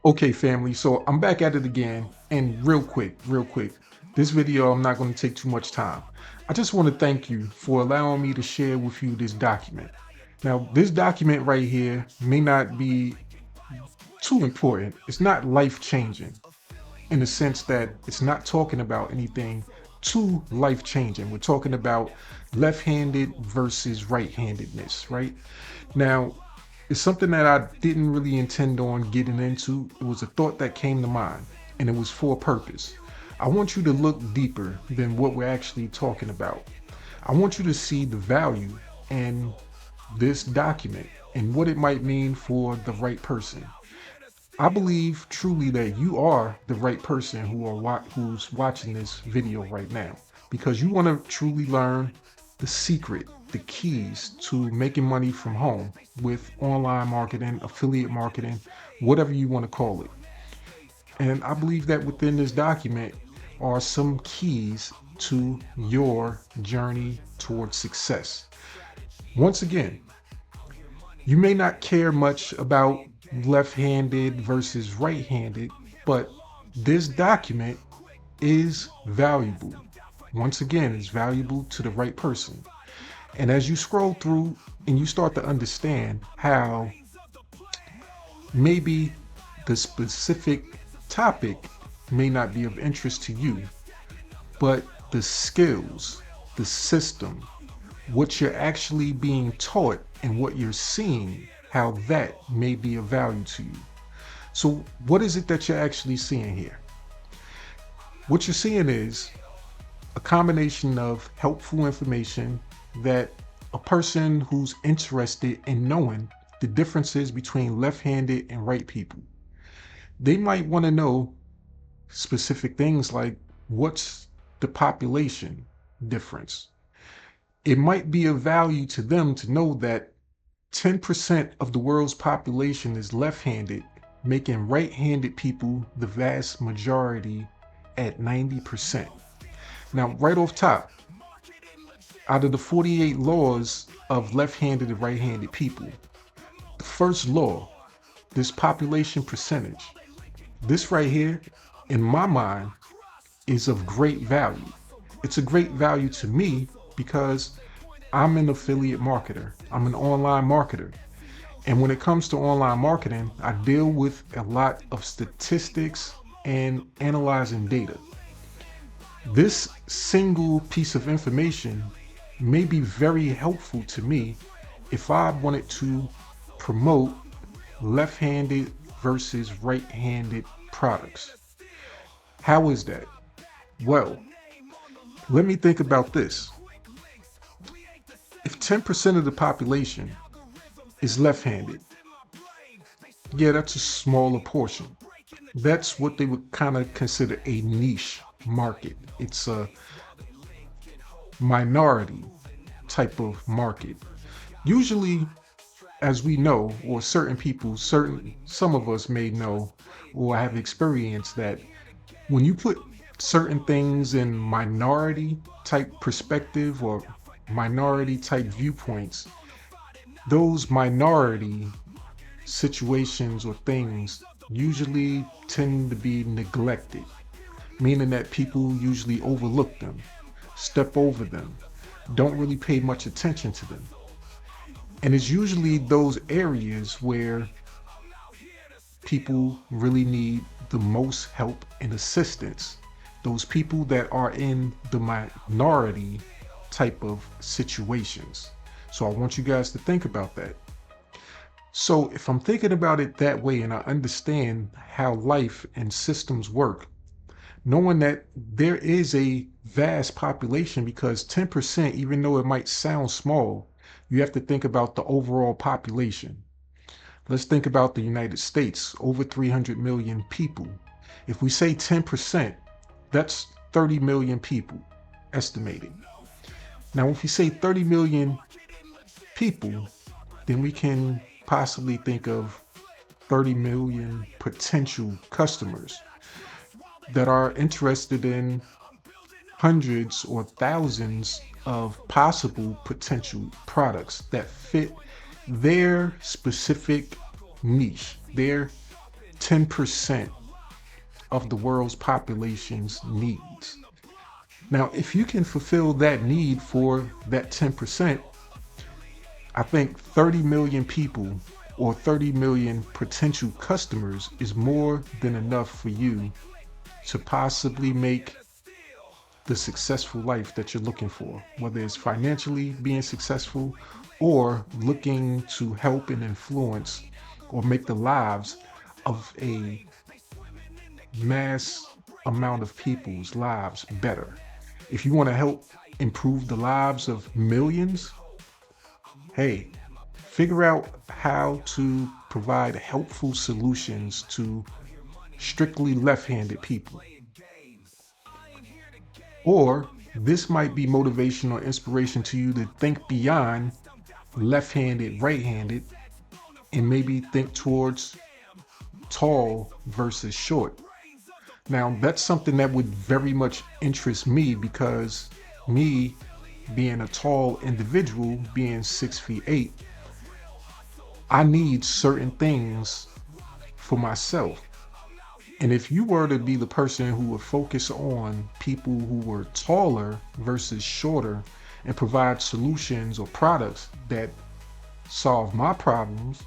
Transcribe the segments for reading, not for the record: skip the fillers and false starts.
Okay, family, so I'm back at it again, and real quick, this video, I'm not going to take too much time. I just want to thank you for allowing me to share with you this document. Now, this document right here may not be too important. It's not life-changing in the sense that it's not talking about anything too life-changing. We're talking about left-handed versus right-handedness, right? Now, it's something that I didn't really intend on getting into. It was a thought that came to mind, and it was for a purpose. I want you to look deeper than what we're actually talking about. I want you to see the value in this document and what it might mean for the right person. I believe truly that you are the right person who's watching this video right now because you want to truly learn the secret, the keys to making money from home with online marketing, affiliate marketing, whatever you want to call it. And I believe that within this document are some keys to your journey towards success. Once again, you may not care much about left-handed versus right-handed, but this document is valuable. Once again, it's valuable to the right person. And as you scroll through and you start to understand how maybe the specific topic may not be of interest to you, but the skills, the system, what you're actually being taught and what you're seeing, how that may be of value to you. So what is it that you're actually seeing here? What you're seeing is a combination of helpful information that a person who's interested in knowing the differences between left-handed and right people. They might want to know specific things like what's the population difference. It might be of value to them to know that 10% of the world's population is left-handed, making right-handed people the vast majority at 90%. Now, right off top, out of the 48 laws of left-handed and right-handed people, the first law, this population percentage, this right here, in my mind, is of great value. It's a great value to me because I'm an affiliate marketer. I'm an online marketer. And when it comes to online marketing, I deal with a lot of statistics and analyzing data. This single piece of information may be very helpful to me if I wanted to promote left-handed versus right-handed products. How is that? Well, let me think about this. If 10% of the population is left-handed, yeah, that's a smaller portion. That's what they would kind of consider a niche market. It's a minority type of market. Usually, as we know, or certain people, some of us may know or have experienced that when you put certain things in minority type perspective or minority type viewpoints, those minority situations or things usually tend to be neglected, meaning that people usually overlook them, step over them, don't really pay much attention to them. And it's usually those areas where people really need the most help and assistance. Those people that are in the minority type of situations. So I want you guys to think about that. So if I'm thinking about it that way and I understand how life and systems work, knowing that there is a vast population because 10%, even though it might sound small, you have to think about the overall population. Let's think about the United States, over 300 million people. If we say 10%, that's 30 million people estimated. Now, if we say 30 million people, then we can possibly think of 30 million potential customers that are interested in hundreds or thousands of possible potential products that fit their specific niche, their 10% of the world's population's needs. Now, if you can fulfill that need for that 10%, I think 30 million people or 30 million potential customers is more than enough for you to possibly make the successful life that you're looking for, whether it's financially being successful or looking to help and influence or make the lives of a mass amount of people's lives better. If you want to help improve the lives of millions, hey, figure out how to provide helpful solutions to strictly left-handed people. Or this might be motivation or inspiration to you to think beyond left-handed, right-handed, and maybe think towards tall versus short. Now, that's something that would very much interest me because me being a tall individual, being 6'8", I need certain things for myself. And if you were to be the person who would focus on people who were taller versus shorter and provide solutions or products that solve my problems,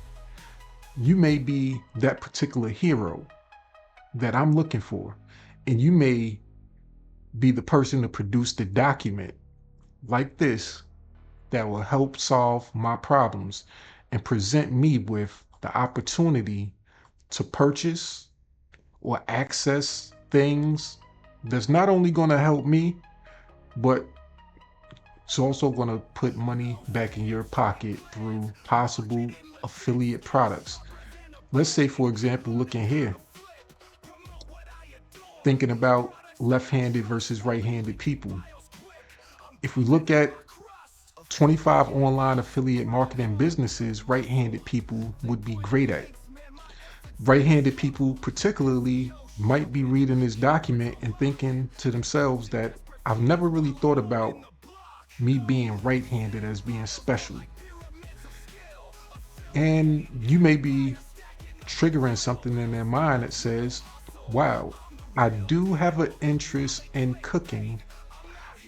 you may be that particular hero that I'm looking for. And you may be the person to produce the document like this that will help solve my problems and present me with the opportunity to purchase or access things that's not only going to help me, but it's also going to put money back in your pocket through possible affiliate products. Let's say, for example, looking here, thinking about left-handed versus right-handed people. If we look at 25 online affiliate marketing businesses right-handed people would be great at. Right-handed people particularly might be reading this document and thinking to themselves that I've never really thought about me being right-handed as being special. And you may be triggering something in their mind that says, wow, I do have an interest in cooking,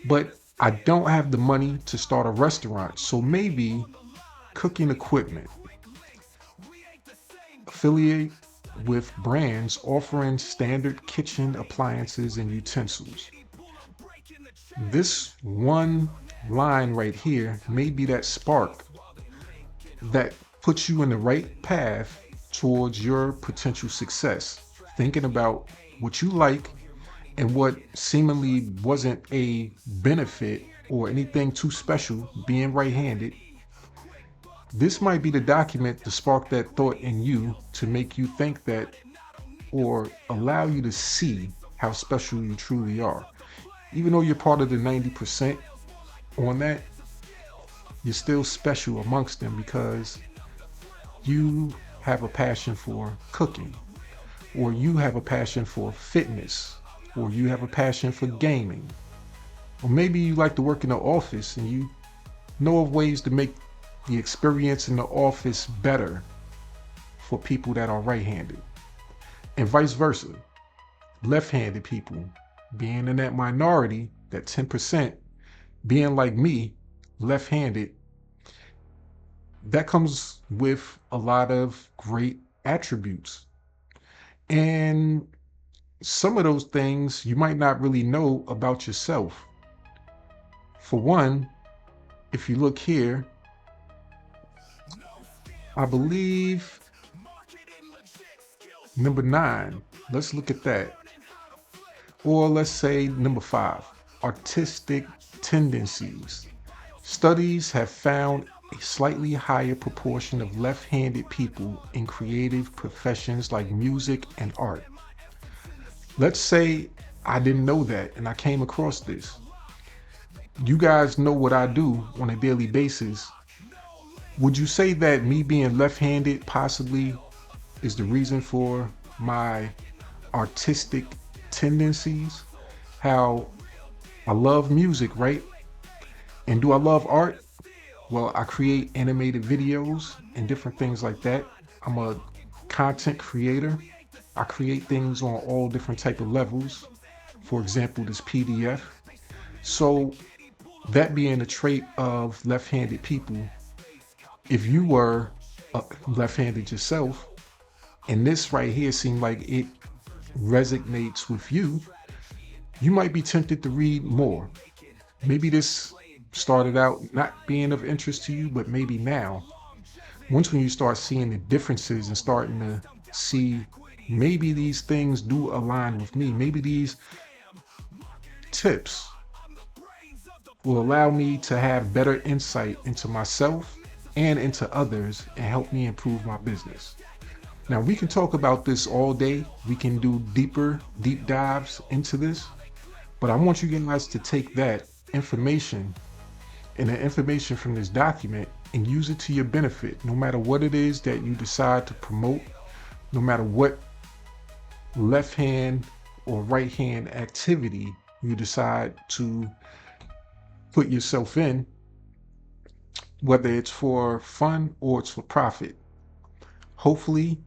but I don't have the money to start a restaurant. So maybe cooking equipment. Affiliate with brands offering standard kitchen appliances and utensils. This one line right here may be that spark that puts you in the right path towards your potential success. Thinking about what you like and what seemingly wasn't a benefit or anything too special being right-handed. This might be the document to spark that thought in you to make you think that or allow you to see how special you truly are. Even though you're part of the 90% on that, you're still special amongst them because you have a passion for cooking, or you have a passion for fitness, or you have a passion for gaming. Or maybe you like to work in the office and you know of ways to make the experience in the office better for people that are right-handed. And vice versa. Left-handed people being in that minority, that 10%, being like me, left-handed, that comes with a lot of great attributes. And some of those things you might not really know about yourself. For one, if you look here, I believe number 9, let's look at that. Or let's say number 5, artistic tendencies. Studies have found a slightly higher proportion of left-handed people in creative professions like music and art. Let's say I didn't know that and I came across this. You guys know what I do on a daily basis. Would you say that me being left-handed possibly is the reason for my artistic tendencies? How I love music, right? And do I love art? Well, I create animated videos and different things like that. I'm a content creator. I create things on all different type of levels. For example, this PDF. So that being a trait of left-handed people, if you were left-handed yourself, and this right here seemed like it resonates with you, you might be tempted to read more. Maybe this started out not being of interest to you, but maybe now, once when you start seeing the differences and starting to see maybe these things do align with me, maybe these tips will allow me to have better insight into myself and into others and help me improve my business. Now, we can talk about this all day. We can do deep dives into this, but I want you guys to take that information and the information from this document and use it to your benefit, no matter what it is that you decide to promote, no matter what left hand or right hand activity you decide to put yourself in, whether it's for fun or it's for profit. Hopefully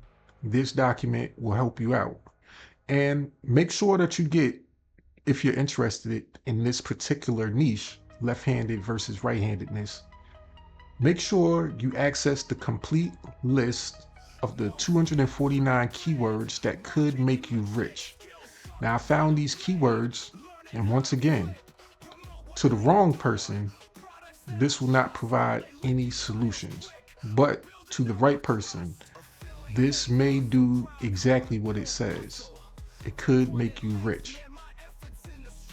this document will help you out. And make sure that you get, if you're interested in this particular niche, left-handed versus right-handedness, make sure you access the complete list of the 249 keywords that could make you rich. Now, I found these keywords, and once again, to the wrong person, this will not provide any solutions. But to the right person, this may do exactly what it says. It could make you rich.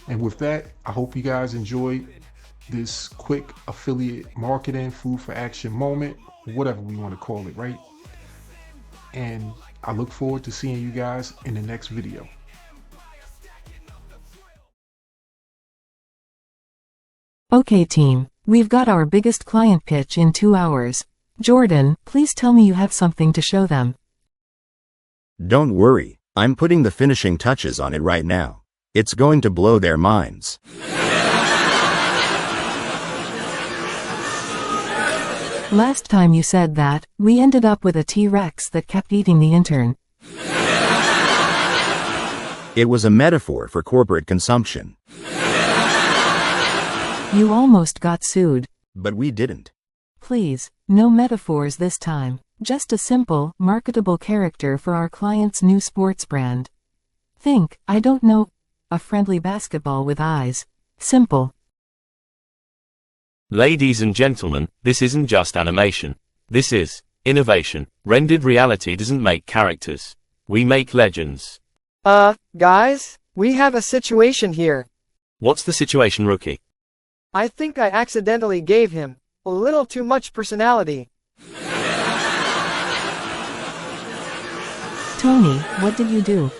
And with that, I hope you guys enjoyed this quick affiliate marketing food for action moment, whatever we want to call it, right? And I look forward to seeing you guys in the next video. Okay team, we've got our biggest client pitch in 2 hours. Jordan, please tell me you have something to show them. Don't worry, I'm putting the finishing touches on it right now. It's going to blow their minds. Last time you said that, we ended up with a T-Rex that kept eating the intern. It was a metaphor for corporate consumption. You almost got sued. But we didn't. Please, no metaphors this time. Just a simple, marketable character for our client's new sports brand. Think, I don't know, a friendly basketball with eyes. Simple. Ladies and gentlemen, this isn't just animation. This is innovation. Rendered reality doesn't make characters. We make legends. Guys, we have a situation here. What's the situation, rookie? I think I accidentally gave him a little too much personality. Tony, what did you do?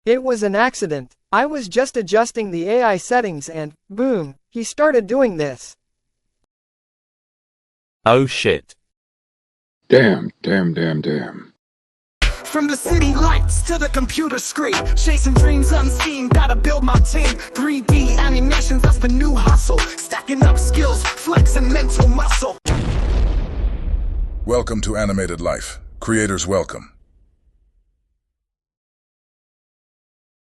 It was an accident. I was just adjusting the AI settings and, boom, he started doing this. Oh shit. Damn. From the city lights to the computer screen, chasing dreams unseen, gotta build my team. 3D animations, that's the new hustle. Stacking up skills, flexing mental muscle. Welcome to Animated Life. Creators welcome.